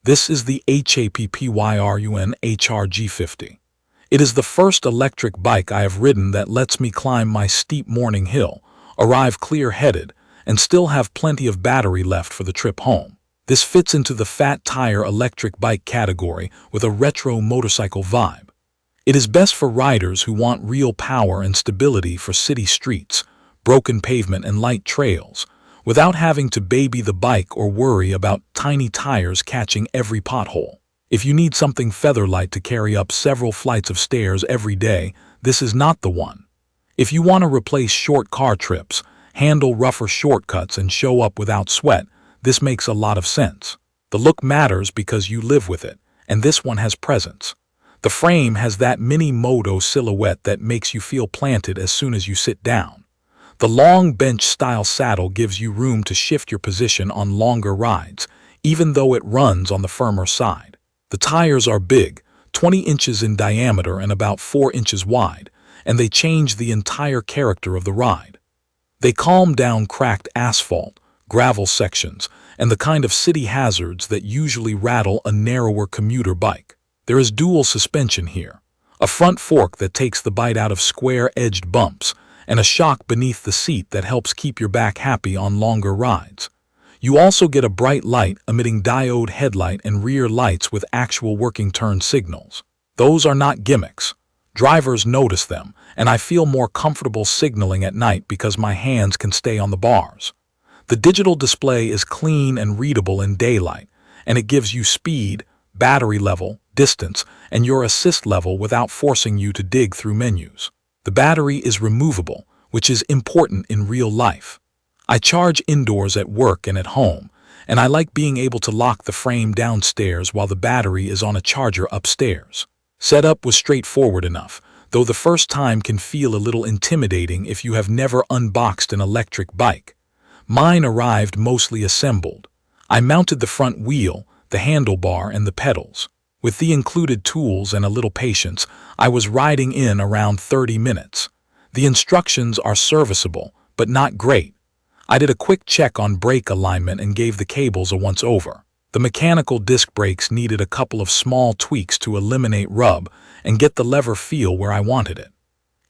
This is the HAPPYRUN HR-G50. It is the first electric bike I have ridden that lets me climb my steep morning hill, arrive clear-headed, and still have plenty of battery left for the trip home. This fits into the fat tire electric bike category with a retro motorcycle vibe. It is best for riders who want real power and stability for city streets, broken pavement and light trails, without having to baby the bike or worry about tiny tires catching every pothole. If you need something featherlight to carry up several flights of stairs every day, this is not the one. If you want to replace short car trips, handle rougher shortcuts and show up without sweat, this makes a lot of sense. The look matters because you live with it, and this one has presence. The frame has that mini moto silhouette that makes you feel planted as soon as you sit down. The long bench-style saddle gives you room to shift your position on longer rides, even though it runs on the firmer side. The tires are big, 20 inches in diameter and about 4 inches wide, and they change the entire character of the ride. They calm down cracked asphalt, gravel sections, and the kind of city hazards that usually rattle a narrower commuter bike. There is dual suspension here, a front fork that takes the bite out of square-edged bumps, and a shock beneath the seat that helps keep your back happy on longer rides. You also get a bright light emitting diode headlight and rear lights with actual working turn signals. Those are not gimmicks. Drivers notice them, and I feel more comfortable signaling at night because my hands can stay on the bars. The digital display is clean and readable in daylight, and it gives you speed, battery level, distance, and your assist level without forcing you to dig through menus. The battery is removable, which is important in real life. I charge indoors at work and at home, and I like being able to lock the frame downstairs while the battery is on a charger upstairs. Setup was straightforward enough, though the first time can feel a little intimidating if you have never unboxed an electric bike. Mine arrived mostly assembled. I mounted the front wheel, the handlebar, and the pedals. With the included tools and a little patience, I was riding in around 30 minutes. The instructions are serviceable, but not great. I did a quick check on brake alignment and gave the cables a once-over. The mechanical disc brakes needed a couple of small tweaks to eliminate rub and get the lever feel where I wanted it.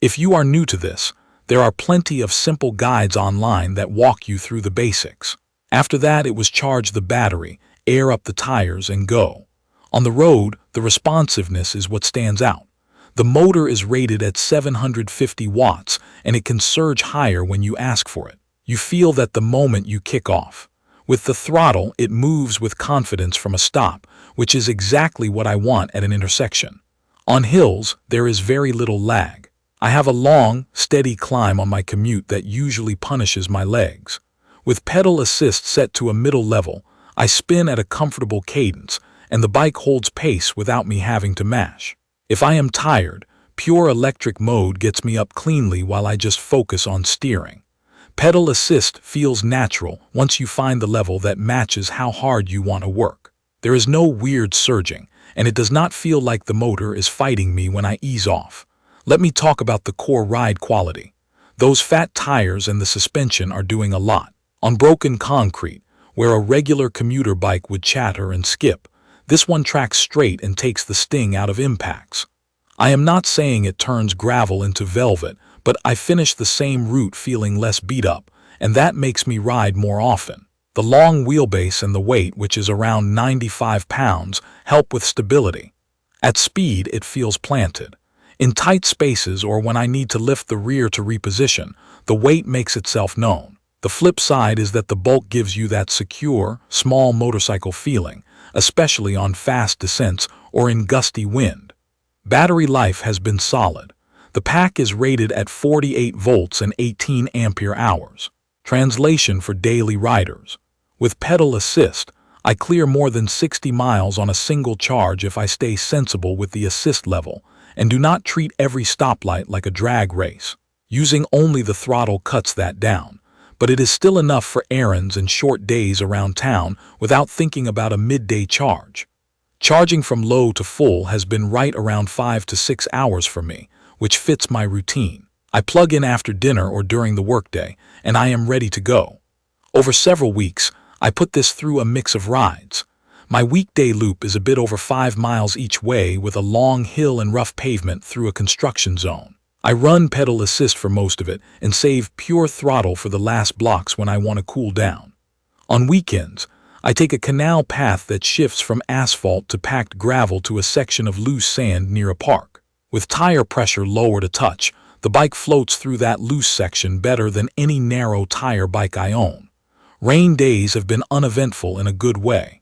If you are new to this, there are plenty of simple guides online that walk you through the basics. After that, it was charge the battery, air up the tires, and go. On the road, the responsiveness is what stands out. The motor is rated at 750 watts, and it can surge higher when you ask for it. You feel that the moment you kick off. With the throttle, it moves with confidence from a stop, which is exactly what I want at an intersection. On hills, there is very little lag. I have a long, steady climb on my commute that usually punishes my legs. With pedal assist set to a middle level, I spin at a comfortable cadence, and the bike holds pace without me having to mash. If I am tired, pure electric mode gets me up cleanly while I just focus on steering. Pedal assist feels natural once you find the level that matches how hard you want to work. There is no weird surging, and it does not feel like the motor is fighting me when I ease off. Let me talk about the core ride quality. Those fat tires and the suspension are doing a lot. On broken concrete, where a regular commuter bike would chatter and skip, this one tracks straight and takes the sting out of impacts. I am not saying it turns gravel into velvet, but I finish the same route feeling less beat up, and that makes me ride more often. The long wheelbase and the weight, which is around 95 pounds, help with stability. At speed, it feels planted. In tight spaces or when I need to lift the rear to reposition, the weight makes itself known. The flip side is that the bulk gives you that secure, small motorcycle feeling, especially on fast descents or in gusty wind. Battery life has been solid. The pack is rated at 48 volts and 18 ampere hours. Translation for daily riders. With pedal assist, I clear more than 60 miles on a single charge if I stay sensible with the assist level and do not treat every stoplight like a drag race. Using only the throttle cuts that down, but it is still enough for errands and short days around town without thinking about a midday charge. Charging from low to full has been right around 5 to 6 hours for me, which fits my routine. I plug in after dinner or during the workday, and I am ready to go. Over several weeks, I put this through a mix of rides. My weekday loop is a bit over 5 miles each way with a long hill and rough pavement through a construction zone. I run pedal assist for most of it and save pure throttle for the last blocks when I want to cool down. On weekends, I take a canal path that shifts from asphalt to packed gravel to a section of loose sand near a park. With tire pressure lowered a touch, the bike floats through that loose section better than any narrow tire bike I own. Rain days have been uneventful in a good way.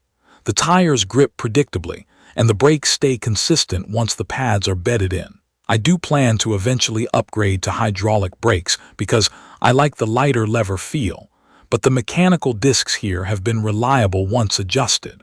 The tires grip predictably, and the brakes stay consistent once the pads are bedded in. I do plan to eventually upgrade to hydraulic brakes because I like the lighter lever feel, but the mechanical discs here have been reliable once adjusted.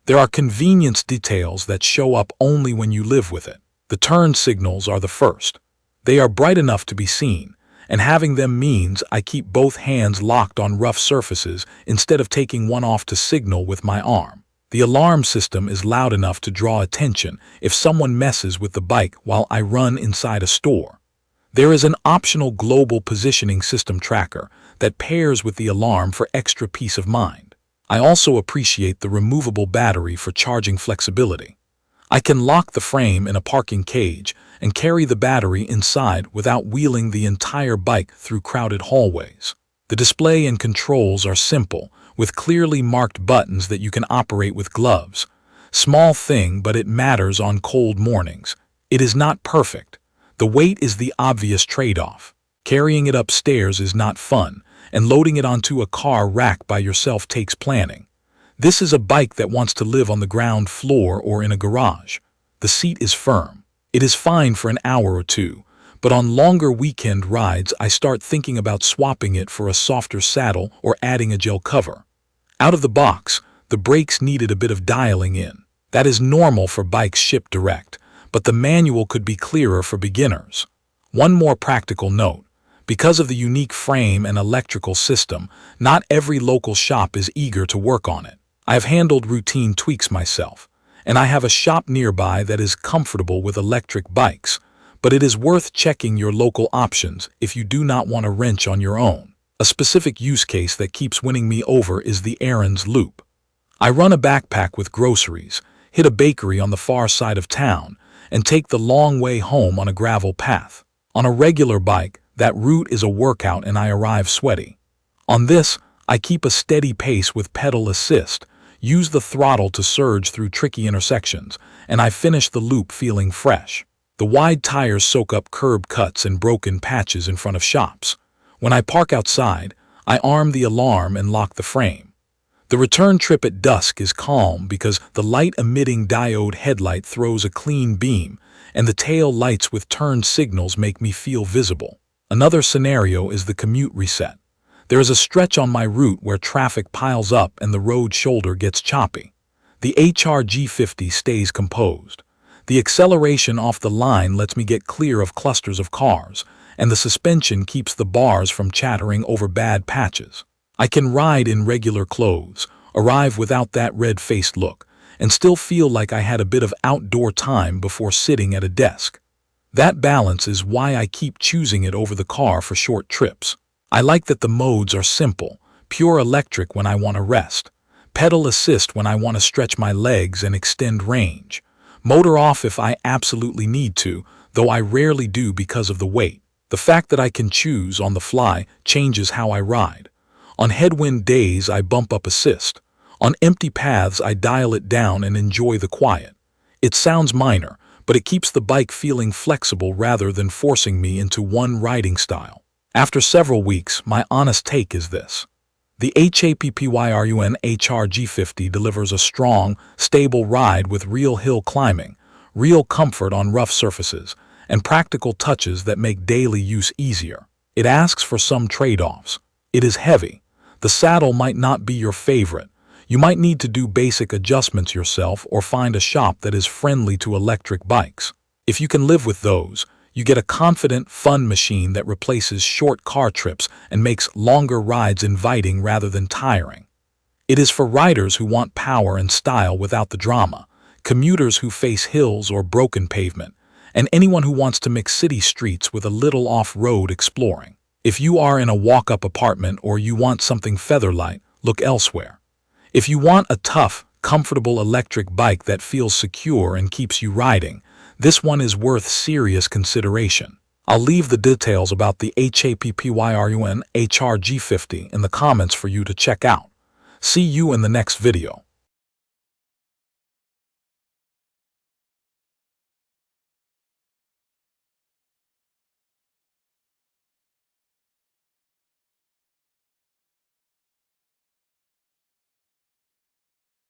There are convenience details that show up only when you live with it. The turn signals are the first. They are bright enough to be seen, and having them means I keep both hands locked on rough surfaces instead of taking one off to signal with my arm. The alarm system is loud enough to draw attention if someone messes with the bike while I run inside a store. There is an optional global positioning system tracker that pairs with the alarm for extra peace of mind. I also appreciate the removable battery for charging flexibility. I can lock the frame in a parking cage and carry the battery inside without wheeling the entire bike through crowded hallways. The display and controls are simple, with clearly marked buttons that you can operate with gloves. Small thing, but it matters on cold mornings. It is not perfect. The weight is the obvious trade-off. Carrying it upstairs is not fun, and loading it onto a car rack by yourself takes planning. This is a bike that wants to live on the ground floor or in a garage. The seat is firm. It is fine for an hour or two, but on longer weekend rides I start thinking about swapping it for a softer saddle or adding a gel cover. Out of the box, the brakes needed a bit of dialing in. That is normal for bikes shipped direct, but the manual could be clearer for beginners. One more practical note. Because of the unique frame and electrical system, not every local shop is eager to work on it. I have handled routine tweaks myself, and I have a shop nearby that is comfortable with electric bikes, but it is worth checking your local options if you do not want a wrench on your own. A specific use case that keeps winning me over is the errands loop. I run a backpack with groceries, hit a bakery on the far side of town, and take the long way home on a gravel path. On a regular bike, that route is a workout and I arrive sweaty. On this, I keep a steady pace with pedal assist, use the throttle to surge through tricky intersections, and I finish the loop feeling fresh. The wide tires soak up curb cuts and broken patches in front of shops. When I park outside, I arm the alarm and lock the frame. The return trip at dusk is calm because the light-emitting diode headlight throws a clean beam, and the tail lights with turn signals make me feel visible. Another scenario is the commute reset. There is a stretch on my route where traffic piles up and the road shoulder gets choppy. The HR-G50 stays composed. The acceleration off the line lets me get clear of clusters of cars, and the suspension keeps the bars from chattering over bad patches. I can ride in regular clothes, arrive without that red-faced look, and still feel like I had a bit of outdoor time before sitting at a desk. That balance is why I keep choosing it over the car for short trips. I like that the modes are simple, pure electric when I want to rest, pedal assist when I want to stretch my legs and extend range, motor off if I absolutely need to, though I rarely do because of the weight. The fact that I can choose on the fly changes how I ride. On headwind days, I bump up assist. On empty paths, I dial it down and enjoy the quiet. It sounds minor, but it keeps the bike feeling flexible rather than forcing me into one riding style. After several weeks, my honest take is this. The HAPPYRUN HR-G50 delivers a strong, stable ride with real hill climbing, real comfort on rough surfaces, and practical touches that make daily use easier. It asks for some trade-offs. It is heavy. The saddle might not be your favorite. You might need to do basic adjustments yourself or find a shop that is friendly to electric bikes. If you can live with those, you get a confident, fun machine that replaces short car trips and makes longer rides inviting rather than tiring. It is for riders who want power and style without the drama, commuters who face hills or broken pavement, and anyone who wants to mix city streets with a little off-road exploring. If you are in a walk-up apartment or you want something featherlight, look elsewhere. If you want a tough, comfortable electric bike that feels secure and keeps you riding, this one is worth serious consideration. I'll leave the details about the HAPPYRUN HR-G50 in the comments for you to check out. See you in the next video.